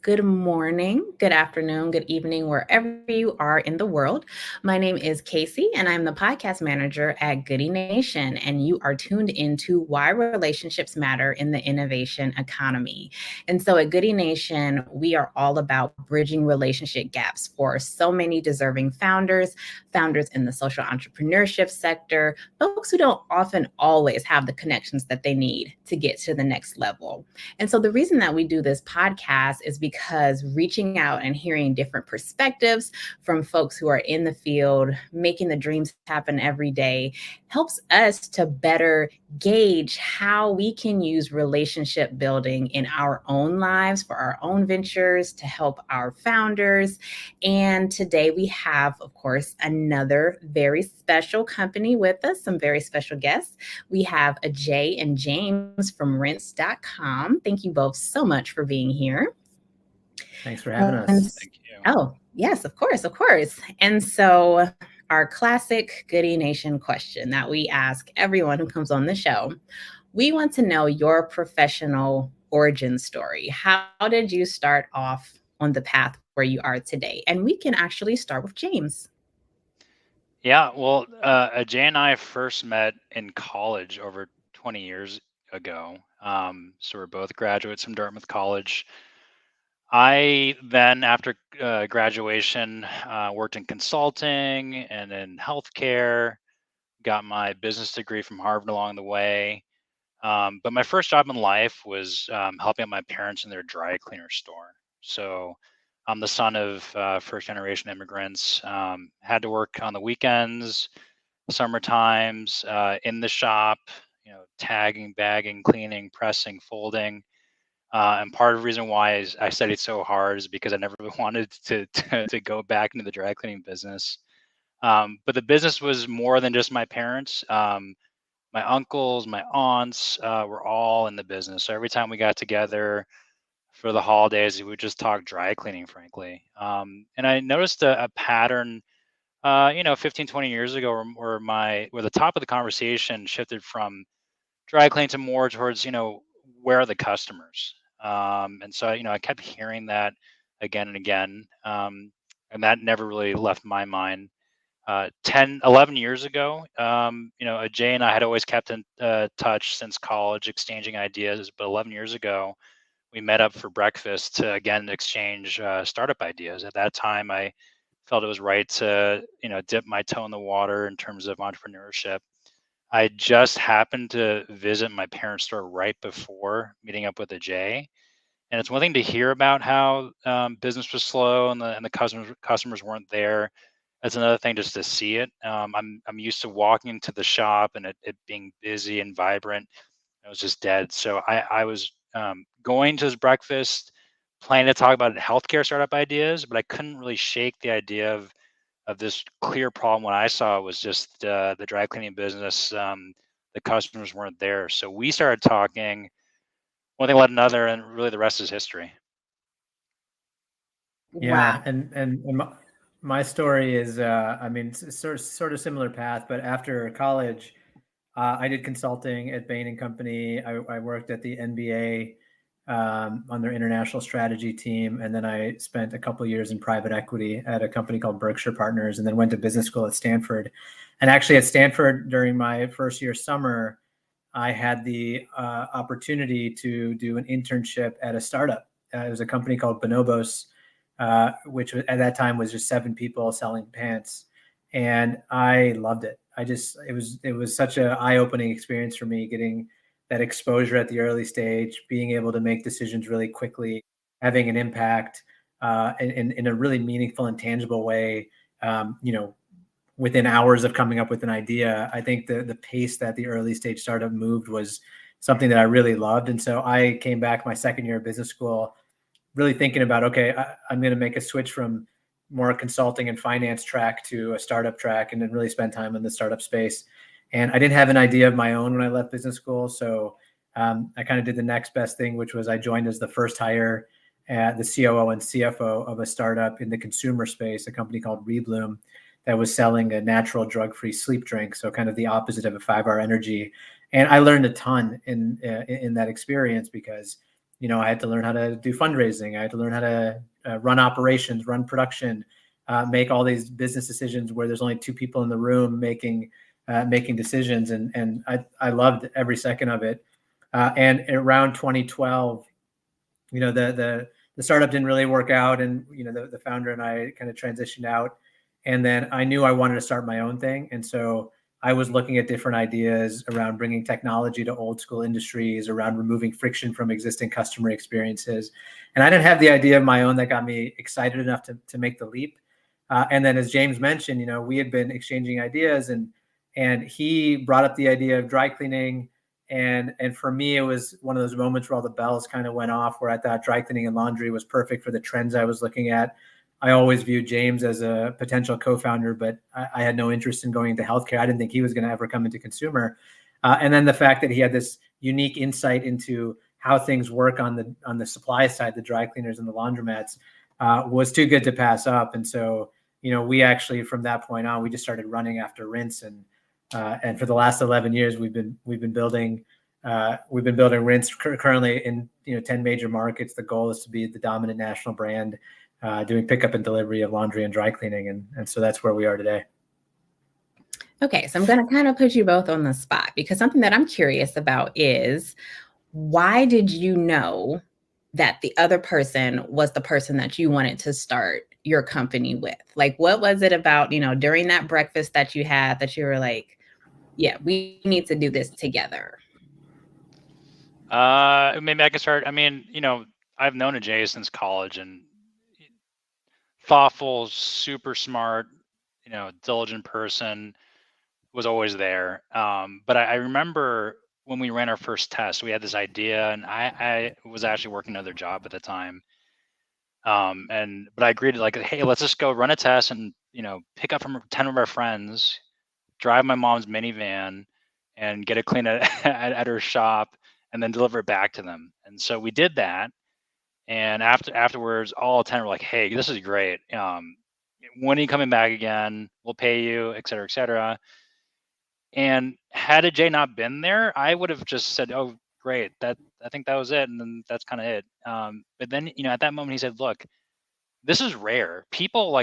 good morning, good afternoon, good evening, wherever you are in the world. My name is Casey, and I'm the podcast manager at Goody Nation. And you are tuned into Why Relationships Matter in the Innovation Economy. And so at Goody Nation, we are all about bridging relationship gaps for so many deserving founders in the social entrepreneurship sector, folks who don't often always have the connections that they need to get to the next level. And so the reason that we do this podcast is because reaching out and hearing different perspectives from folks who are in the field, making the dreams happen every day, helps us to better gauge how we can use relationship building in our own lives for our own ventures to help our founders. And today we have, of course, another very special company with us, some very special guests. We have Ajay and James from Rents.com. Thank you both so much for being here. Thanks for having And us. Thank you. oh, yes, of course, of course. And so, our classic Goody Nation question that we ask everyone who comes on the show, we want to know your professional origin story. How did you start off on the path where you are today? And we can actually start with James. Yeah, well, Jay and I first met in college over 20 years ago. So we're both graduates from Dartmouth College. I then, after graduation, worked in consulting and in healthcare, got my business degree from Harvard along the way. But my first job in life was helping out my parents in their dry cleaner store. So I'm the son of first generation immigrants. Had to work on the weekends, summer times, in the shop, tagging, bagging, cleaning, pressing, folding. And part of the reason why I studied so hard is because I never really wanted to go back into the dry cleaning business. But the business was more than just my parents. My uncles, my aunts were all in the business. So every time we got together for the holidays, we would just talk dry cleaning, frankly. And I noticed a pattern, 15, 20 years ago where the top of the conversation shifted from dry cleaning to more towards, where are the customers? And so, I kept hearing that again and again. And that never really left my mind. 10, 11 years ago, Jay and I had always kept in touch since college, exchanging ideas. But 11 years ago, we met up for breakfast to again exchange startup ideas. At that time, I felt it was right to, dip my toe in the water in terms of entrepreneurship. I just happened to visit my parents' store right before meeting up with Jay. And it's one thing to hear about how business was slow and the customers weren't there. That's another thing just to see it. I'm used to walking into the shop and it being busy and vibrant. It was just dead. So I was going to his breakfast, planning to talk about healthcare startup ideas, but I couldn't really shake the idea of this clear problem. What I saw was just the dry cleaning business. The customers weren't there, so we started talking. One thing led another, and really the rest is history. Yeah, Wow. and my story is, I mean, sort of similar path. But after college, I did consulting at Bain and Company. I worked at the NBA on their international strategy team, and then I spent a couple years in private equity at a company called Berkshire Partners, and then went to business school at Stanford. And actually, at Stanford, during my first year summer, I had the opportunity to do an internship at a startup. It was a company called Bonobos, which at that time was just 7 people selling pants, and I loved it. It was such an eye-opening experience for me, getting that exposure at the early stage, being able to make decisions really quickly, having an impact in a really meaningful and tangible way. Within hours of coming up with an idea. I think the pace that the early stage startup moved was something that I really loved. And so I came back my second year of business school really thinking about, okay, I'm going to make a switch from more consulting and finance track to a startup track, and then really spend time in the startup space. And I didn't have an idea of my own when I left business school. So I kind of did the next best thing, which was I joined as the first hire at the COO and CFO of a startup in the consumer space, a company called Rebloom, that was selling a natural drug-free sleep drink. So kind of the opposite of a 5-hour energy. And I learned a ton in that experience because I had to learn how to do fundraising. I had to learn how to run operations, run production, make all these business decisions where there's only two people in the room making decisions. And I loved every second of it. And around 2012, the startup didn't really work out, and the founder and I kind of transitioned out, and then I knew I wanted to start my own thing, and so I was looking at different ideas around bringing technology to old school industries, around removing friction from existing customer experiences, and I didn't have the idea of my own that got me excited enough to make the leap. And then, as James mentioned, we had been exchanging ideas, and he brought up the idea of dry cleaning. And for me, it was one of those moments where all the bells kind of went off, where I thought dry cleaning and laundry was perfect for the trends I was looking at. I always viewed James as a potential co-founder, but I had no interest in going into healthcare. I didn't think he was going to ever come into consumer. And then the fact that he had this unique insight into how things work on the supply side, the dry cleaners and the laundromats, was too good to pass up. And so, we actually, from that point on, we just started running after Rinse, and for the last 11 years, we've been building Rinse currently in 10 major markets. The goal is to be the dominant national brand, doing pickup and delivery of laundry and dry cleaning, and so that's where we are today. Okay, so I'm going to kind of put you both on the spot, because something that I'm curious about is, why did you know that the other person was the person that you wanted to start your company with? Like, what was it about, during that breakfast that you had, that you were like, yeah, we need to do this together? Maybe I can start. I mean, I've known Ajay since college, and thoughtful, super smart, diligent person, was always there. But I remember when we ran our first test, we had this idea, and I was actually working another job at the time. But I agreed to, like, hey, let's just go run a test and, pick up from 10 of our friends, drive my mom's minivan, and get it cleaned at her shop, and then deliver it back to them. And so we did that. And afterwards, all 10 were like, hey, this is great. When are you coming back again? We'll pay you, et cetera, et cetera. And had Ajay not been there, I would have just said, oh, great. I think that was it. And then that's kind of it. But then, at that moment, he said, look, this is rare. People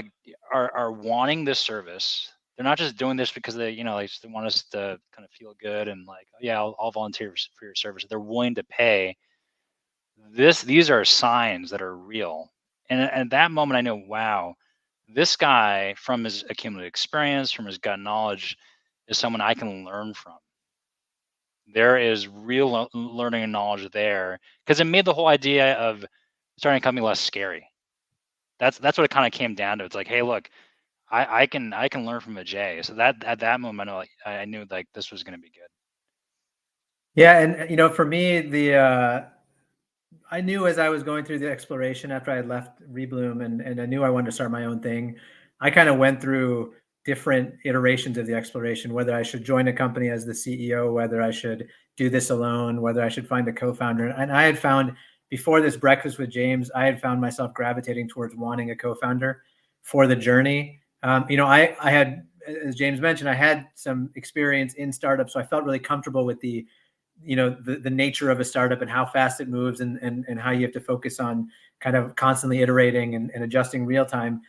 are wanting this service. They're not just doing this because they just want us to kind of feel good and like, oh, yeah, I'll volunteer for your service. They're willing to pay. These are signs that are real. And at that moment, I know, wow, this guy, from his accumulated experience, from his gut knowledge, is someone I can learn from. There is real learning and knowledge there, because it made the whole idea of starting a company less scary. That's what it kind of came down to. It's like, hey, look, I can learn from Ajay. So that at that moment, I knew like this was going to be good. Yeah, and for me, I knew as I was going through the exploration after I had left Rebloom, and I knew I wanted to start my own thing. I kind of went through different iterations of the exploration, whether I should join a company as the CEO, whether I should do this alone, whether I should find a co-founder. And I had found, before this breakfast with James, I had found myself gravitating towards wanting a co-founder for the journey. I had, as James mentioned, I had some experience in startups, so I felt really comfortable with the nature of a startup and how fast it moves, and how you have to focus on kind of constantly iterating and adjusting real time.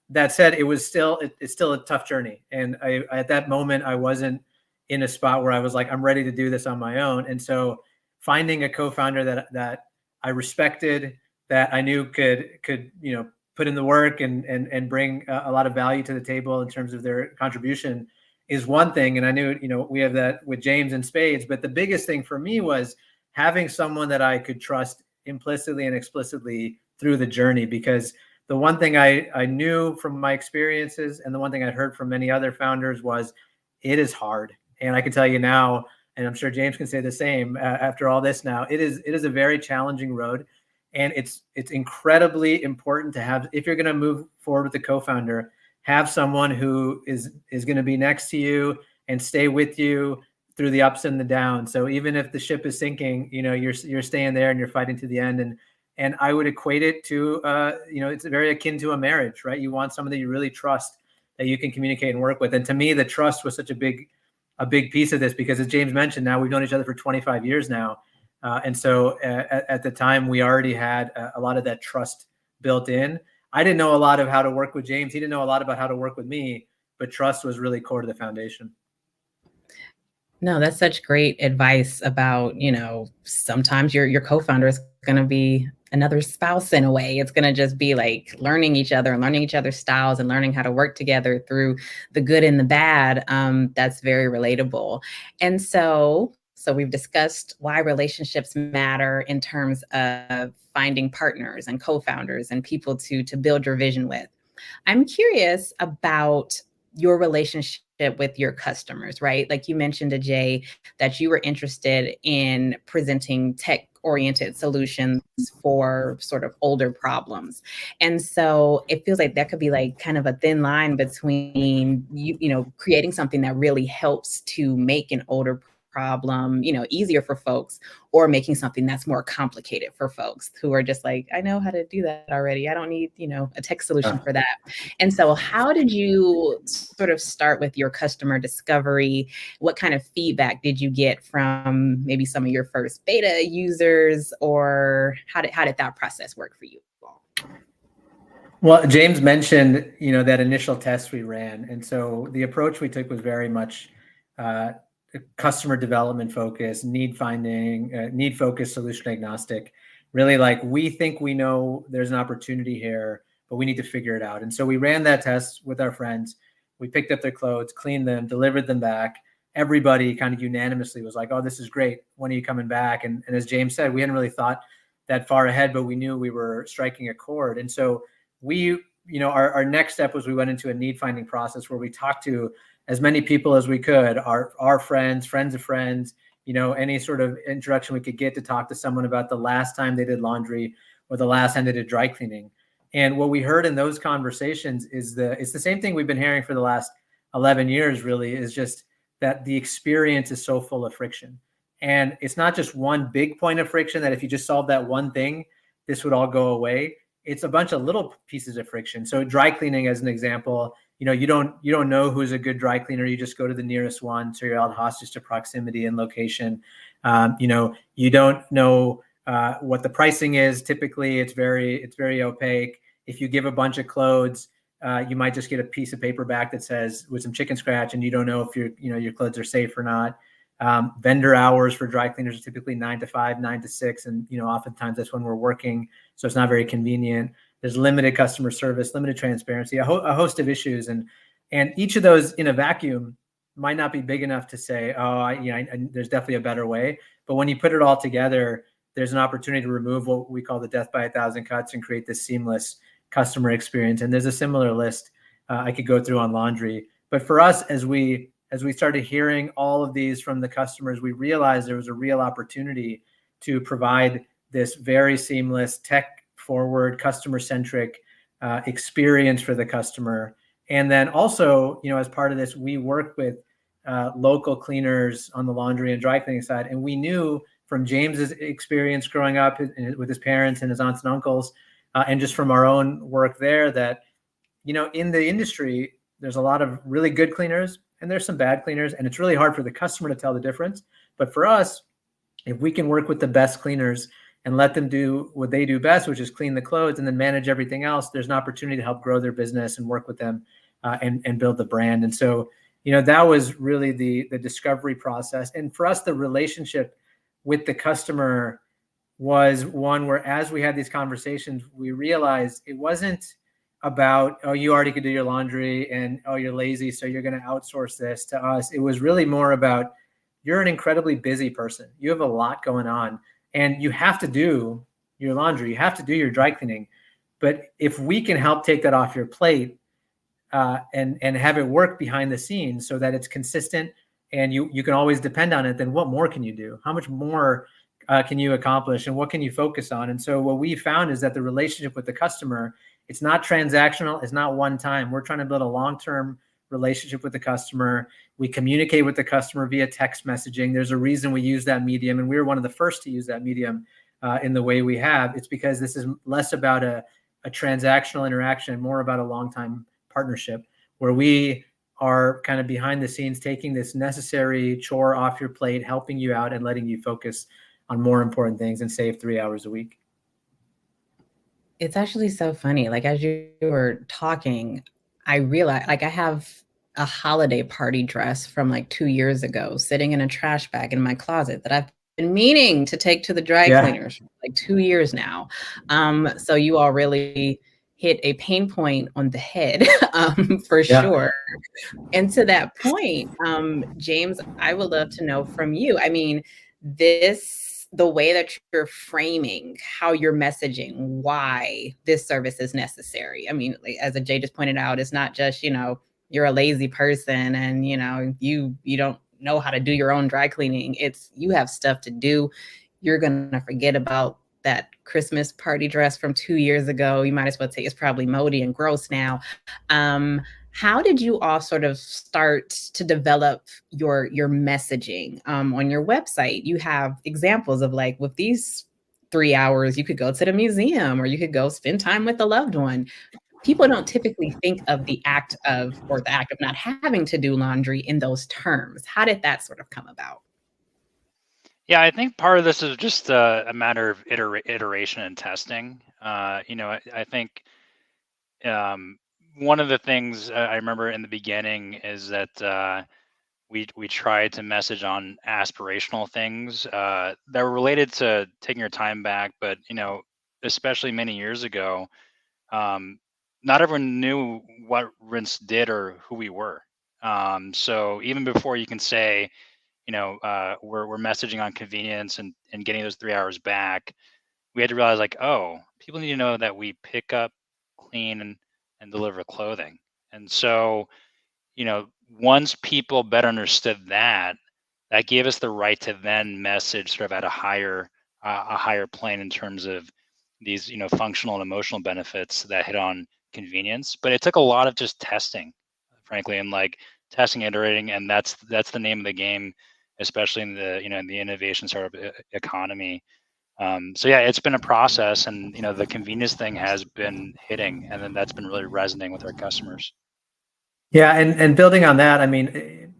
That said, it's still a tough journey. And at that moment, I wasn't in a spot where I was like, I'm ready to do this on my own. And so finding a co-founder that I respected, that I knew could put in the work and bring a lot of value to the table in terms of their contribution is one thing. And I knew, we have that with James and spades, but the biggest thing for me was having someone that I could trust implicitly and explicitly through the journey. Because the one thing I knew from my experiences, and the one thing I'd heard from many other founders, was it is hard. And I can tell you now, and I'm sure James can say the same after all this now, it is a very challenging road. And it's incredibly important to have, if you're going to move forward with the co-founder, have someone who is going to be next to you and stay with you through the ups and the downs. So even if the ship is sinking, you're staying there and you're fighting to the end. And I would equate it to, it's very akin to a marriage, right? You want someone that you really trust, that you can communicate and work with. And to me, the trust was such a big piece of this, because as James mentioned, now we've known each other for 25 years now. And so at the time, we already had a lot of that trust built in. I didn't know a lot of how to work with James. He didn't know a lot about how to work with me, but trust was really core to the foundation. No, that's such great advice about, sometimes your co-founder is going to be another spouse in a way. It's going to just be like learning each other and learning each other's styles and learning how to work together through the good and the bad. That's very relatable. And so we've discussed why relationships matter in terms of finding partners and co-founders and people to build your vision with. I'm curious about your relationship with your customers, right? Like you mentioned, Ajay, that you were interested in presenting tech-oriented solutions for sort of older problems. And so it feels like that could be like kind of a thin line between creating something that really helps to make an older problem, easier for folks, or making something that's more complicated for folks who are just like, I know how to do that already. I don't need, a tech solution for that. And so how did you sort of start with your customer discovery? What kind of feedback did you get from maybe some of your first beta users, or how did that process work for you all? Well, James mentioned, that initial test we ran. And so the approach we took was very much customer development focused, need finding, need focused, solution agnostic. Really, like, we think we know there's an opportunity here, but we need to figure it out. And so we ran that test with our friends. We picked up their clothes, cleaned them, delivered them back. Everybody kind of unanimously was like, oh, this is great. When are you coming back? And as James said, we hadn't really thought that far ahead, but we knew we were striking a chord. And so we, our next step was we went into a need finding process where we talked to as many people as we could, our friends of friends, any sort of introduction we could get to talk to someone about the last time they did laundry or the last time they did dry cleaning. And what we heard in those conversations is it's the same thing we've been hearing for the last 11 years, really, is just that the experience is so full of friction. And it's not just one big point of friction that if you just solve that one thing, this would all go away. It's a bunch of little pieces of friction. So dry cleaning, as an example, you don't know who's a good dry cleaner. You just go to the nearest one, so you're held hostage to proximity and location. You don't know what the pricing is. Typically, it's very opaque. If you give a bunch of clothes, you might just get a piece of paper back that says with some chicken scratch, and you don't know if your clothes are safe or not. Vendor hours for dry cleaners are typically 9 to 5, 9 to 6, and oftentimes that's when we're working, so it's not very convenient. There's limited customer service, limited transparency, a host of issues, and each of those in a vacuum might not be big enough to say, oh, there's definitely a better way. But when you put it all together, there's an opportunity to remove what we call the death by 1,000 cuts and create this seamless customer experience. And there's a similar list I could go through on laundry. But for us, as we started hearing all of these from the customers, we realized there was a real opportunity to provide this very seamless, tech-forward, customer-centric experience for the customer. And then also, as part of this, we work with local cleaners on the laundry and dry cleaning side. And we knew from James's experience growing up with his parents and his aunts and uncles, and just from our own work there, that, in the industry, there's a lot of really good cleaners and there's some bad cleaners, and it's really hard for the customer to tell the difference. But for us, if we can work with the best cleaners and let them do what they do best, which is clean the clothes and then manage everything else, there's an opportunity to help grow their business and work with them and build the brand. And so, that was really the discovery process. And for us, the relationship with the customer was one where, as we had these conversations, we realized it wasn't about, oh, you already could do your laundry, and, oh, you're lazy, so you're going to outsource this to us. It was really more about, you're an incredibly busy person. You have a lot going on, and you have to do your laundry. You have to do your dry cleaning. But if we can help take that off your plate and have it work behind the scenes so that it's consistent and you can always depend on it, then what more can you do? How much more can you accomplish, and what can you focus on? And so what we found is that the relationship with the customer, it's not transactional. It's not one time. We're trying to build a long-term relationship with the customer. We communicate with the customer via text messaging. There's a reason we use that medium, and we were one of the first to use that medium in the way we have. It's because this is less about a transactional interaction, more about a long-time partnership where we are kind of behind the scenes, taking this necessary chore off your plate, helping you out and letting you focus on more important things and save 3 hours a week. It's actually so funny. Like as you were talking, I realized like I have a holiday party dress from like 2 years ago sitting in a trash bag in my closet that I've been meaning to take to the dry Yeah. cleaners for like 2 years now. So you all really hit a pain point on the head, for Yeah. sure. And to that point, James, I would love to know from you. I mean, the way that you're framing how you're messaging why this service is necessary. I mean, like, as a Jay just pointed out, it's not just, you're a lazy person and, you don't know how to do your own dry cleaning. It's you have stuff to do. You're going to forget about that Christmas party dress from 2 years ago. You might as well say it's probably moldy and gross now. How did you all sort of start to develop your messaging on your website? You have examples of like with these 3 hours, you could go to the museum or you could go spend time with a loved one. People don't typically think of the act of or the act of not having to do laundry in those terms. How did that sort of come about? Yeah, I think part of this is just a matter of iteration and testing. I think um, one of the things I remember in the beginning is that we tried to message on aspirational things that were related to taking your time back, but especially many years ago, um, not everyone knew what Rinse did or who we were. So even before you can say, we're messaging on convenience and getting those 3 hours back, we had to realize like, oh, people need to know that we pick up, clean, and deliver clothing. And so, once people better understood that, that gave us the right to then message sort of at a higher plane in terms of these, functional and emotional benefits that hit on convenience. But it took a lot of just testing, frankly, and like testing, iterating, and that's the name of the game, especially in the in the innovation startup economy. So yeah, it's been a process, and the convenience thing has been hitting, and then that's been really resonating with our customers. Yeah, and building on that, I mean,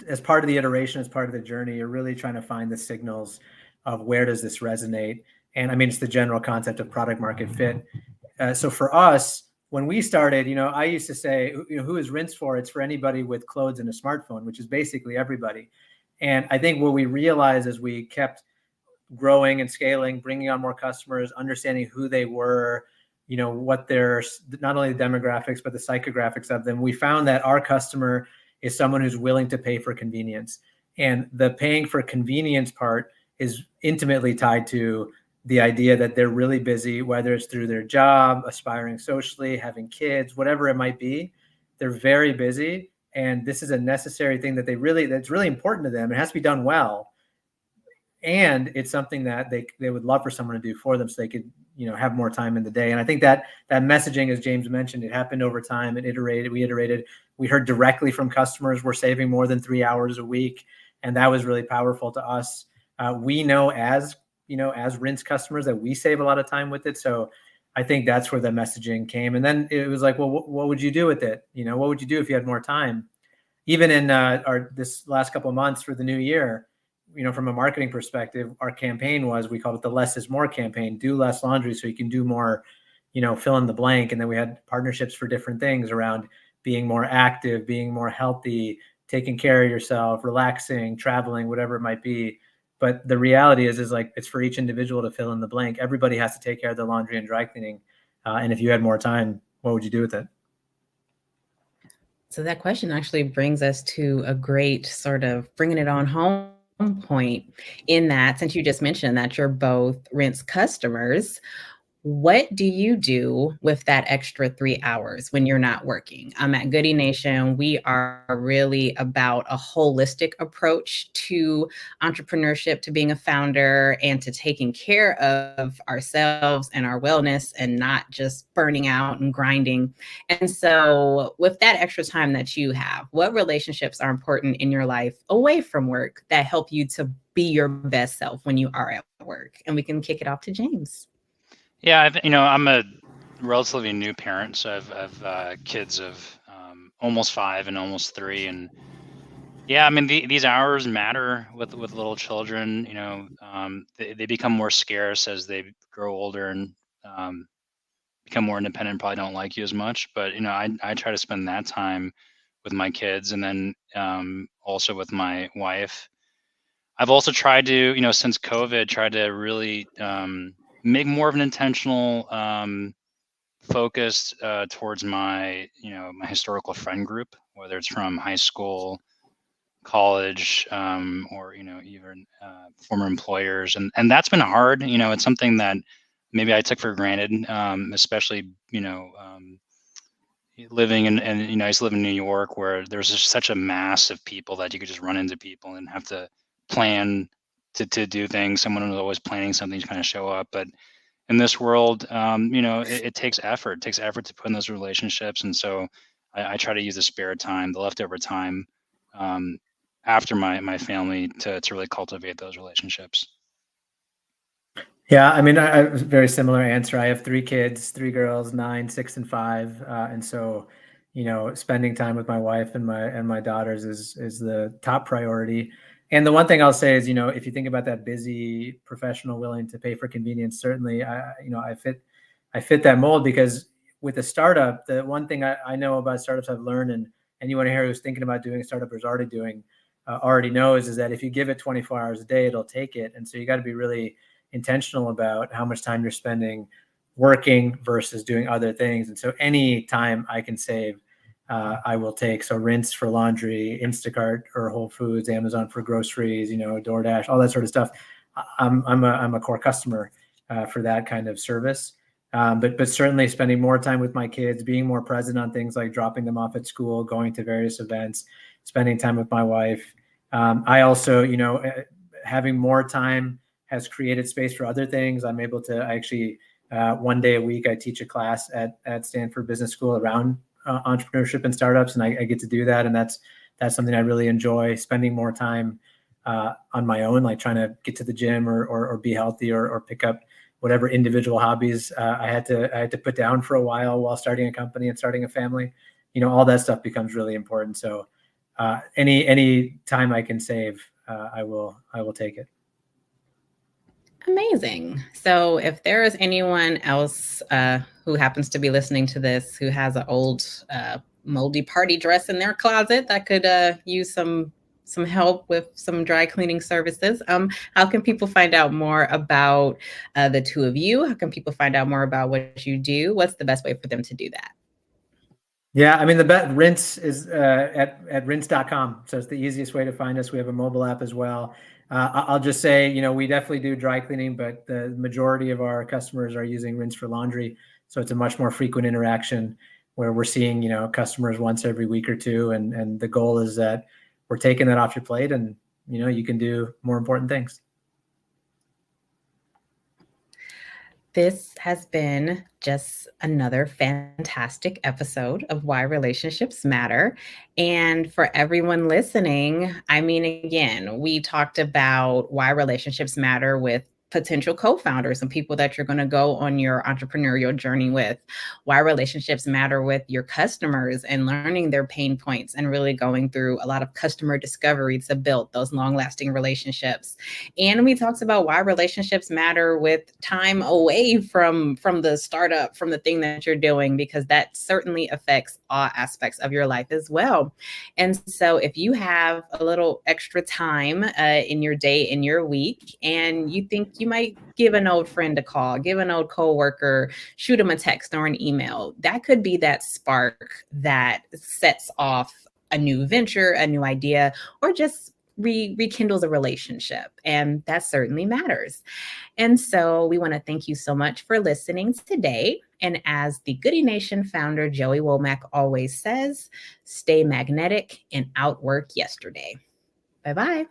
as part of the iteration, as part of the journey, you're really trying to find the signals of where does this resonate. And I mean, it's the general concept of product market fit. So for us, when we started, I used to say, who is Rinse for? It's for anybody with clothes and a smartphone, which is basically everybody. And I think what we realized as we kept growing and scaling, bringing on more customers, understanding who they were, what their, not only the demographics, but the psychographics of them, we found that our customer is someone who's willing to pay for convenience. And the paying for convenience part is intimately tied to the idea that they're really busy, whether it's through their job, aspiring socially, having kids, whatever it might be. They're very busy. And this is a necessary thing that's really important to them. It has to be done well. And it's something that they would love for someone to do for them so they could have more time in the day. And I think that messaging, as James mentioned, it happened over time. We iterated, we heard directly from customers, we're saving more than 3 hours a week, and that was really powerful to us. We know as Rinse customers that we save a lot of time with it. So I think that's where the messaging came. And then it was like, well, what would you do with it? What would you do if you had more time? Even in this last couple of months for the new year, from a marketing perspective, our campaign we called it the less is more campaign. Do less laundry so you can do more, fill in the blank. And then we had partnerships for different things around being more active, being more healthy, taking care of yourself, relaxing, traveling, whatever it might be. But the reality is like it's for each individual to fill in the blank. Everybody has to take care of their laundry and dry cleaning. And if you had more time, what would you do with it? So that question actually brings us to a great sort of bringing it on home point in that since you just mentioned that you're both Rinse customers, what do you do with that extra 3 hours when you're not working? At Goody Nation, we are really about a holistic approach to entrepreneurship, to being a founder, and to taking care of ourselves and our wellness and not just burning out and grinding. And so, with that extra time that you have, what relationships are important in your life away from work that help you to be your best self when you are at work? And we can kick it off to James. Yeah, I'm a relatively new parent, so I've kids of almost 5 and almost 3, and Yeah, I mean, these hours matter with little children. You know, they become more scarce as they grow older and um, become more independent. Probably don't like you as much, but you know, I try to spend that time with my kids, and then also with my wife. I've also tried to, you know, since COVID, tried to really make more of an intentional focus towards my, you know, my historical friend group, whether it's from high school, college, or you know, even former employers, and that's been hard. You know, it's something that maybe I took for granted, especially you know. Living in, and you know, I used to live in New York where there's just such a mass of people that you could just run into people and have to plan to do things. Someone was always planning something to kind of show up. But in this world, you know, it takes effort. It takes effort to put in those relationships. And so I try to use the spare time, the leftover time, um, after my family to really cultivate those relationships. Yeah, I mean, I very similar answer. I have 3 kids, 3 girls, 9, 6, and 5, and so, you know, spending time with my wife and my daughters is the top priority. And the one thing I'll say is, you know, if you think about that busy professional willing to pay for convenience, certainly, you know, I fit that mold because with a startup, the one thing I know about startups I've learned, and anyone here who's thinking about doing a startup or is already doing, already knows, is that if you give it 24 hours a day, it'll take it. And so you got to be really intentional about how much time you're spending working versus doing other things. And so any time I can save, I will take. So Rinse for laundry, Instacart or Whole Foods, Amazon for groceries, you know, DoorDash, all that sort of stuff. I'm a core customer for that kind of service. But certainly spending more time with my kids, being more present on things like dropping them off at school, going to various events, spending time with my wife. I also, you know, having more time has created space for other things. I'm able to actually, one day a week, I teach a class at Stanford Business School around entrepreneurship and startups, and I get to do that, and that's something I really enjoy. Spending more time on my own, like trying to get to the gym or be healthy or pick up whatever individual hobbies I had to put down for a while starting a company and starting a family. You know, all that stuff becomes really important. So any time I can save, I will take it. Amazing. So, if there is anyone else who happens to be listening to this who has an old moldy party dress in their closet that could use some help with some dry cleaning services, how can people find out more about the two of you? How can people find out more about what you do? What's the best way for them to do that? Yeah, I mean, the bet Rinse is at rinse.com. So it's the easiest way to find us. We have a mobile app as well. I'll just say, you know, we definitely do dry cleaning, but the majority of our customers are using Rinse for laundry. So it's a much more frequent interaction where we're seeing, you know, customers once every week or two. And the goal is that we're taking that off your plate and, you know, you can do more important things. This has been just another fantastic episode of Why Relationships Matter. And for everyone listening, I mean, again, we talked about why relationships matter with potential co-founders and people that you're going to go on your entrepreneurial journey with, why relationships matter with your customers and learning their pain points and really going through a lot of customer discovery to build those long-lasting relationships. And we talked about why relationships matter with time away from the startup, from the thing that you're doing, because that certainly affects all aspects of your life as well. And so if you have a little extra time in your day, in your week, and you think you might give an old friend a call, give an old coworker, shoot them a text or an email, that could be that spark that sets off a new venture, a new idea, or just rekindles a relationship. And that certainly matters. And so we want to thank you so much for listening today. And as the Goody Nation founder, Joey Womack, always says, stay magnetic and outwork yesterday. Bye-bye.